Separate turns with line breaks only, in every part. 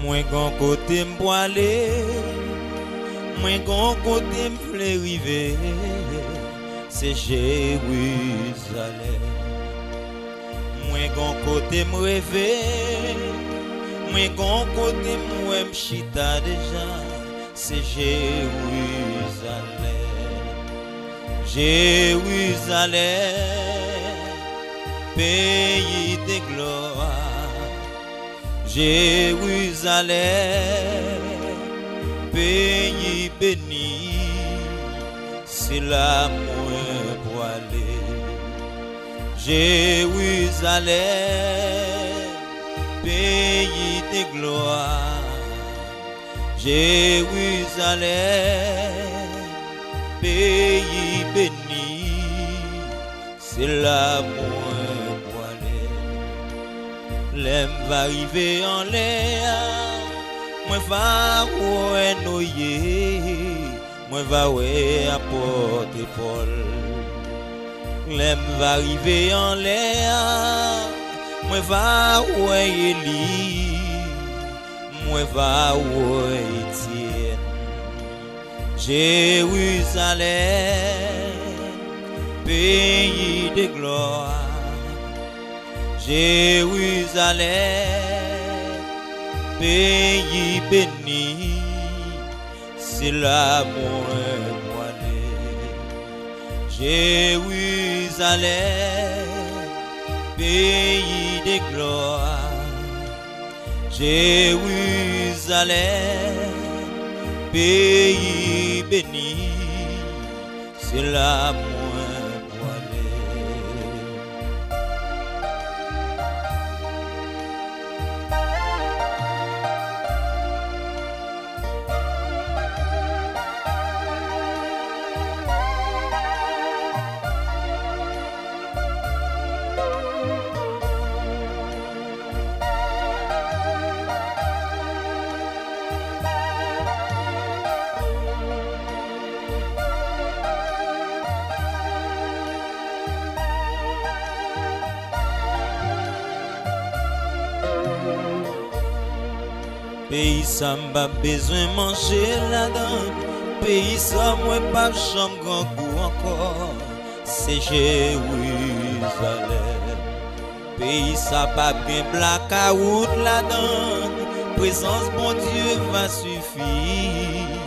Moi gon côté m'poilé, moi gon côté m'vle river, c'est Jérusalem. Moi gon côté m'rêver, moi gon côté m'chita déjà, c'est Jérusalem. Jérusalem, pays de gloire. Jérusalem, pays béni, c'est là moi pour aller. Jérusalem, pays de gloire. Jérusalem, pays béni, c'est là moi pour aller. L'aime va arriver en l'air, moi va ouais noyer, moi va ouais apporter Paul. L'aime va arriver en l'air, moi va ouais Élie, moi va ouais Étienne. Jérusalem, pays de gloire. Jérusalem, pays béni, c'est là moi pour aller. Jérusalem, pays de gloire. Jérusalem, pays béni, c'est là moi pour aller. Pays ça m'a besoin manger là-dedans. Pays ça moi pas chambre grand goût encore. C'est Jérusalem. Pays ça pas bien blackout là-dedans. Présence bon Dieu va suffire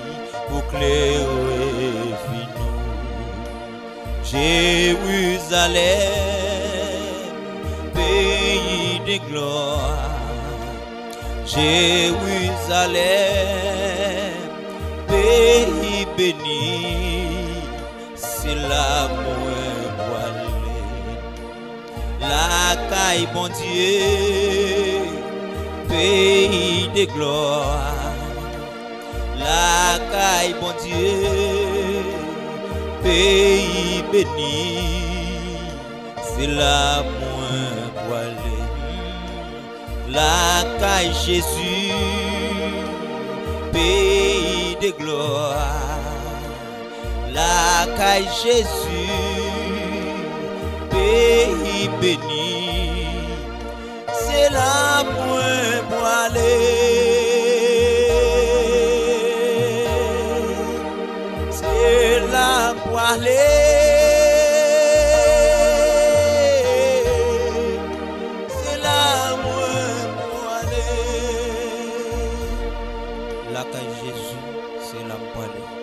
pour clairer nous. Jérusalem, pays de gloire. Jérusalem, pays béni, c'est là moi pour aller. La caille bon Dieu, pays de gloire. La caille bon Dieu, pays béni, c'est là moi pour aller. La caille Jésus, pays de gloire. La caille Jésus, pays béni, c'est là moi pour aller. C'est là pour aller. La caille Jésus, c'est la poêle.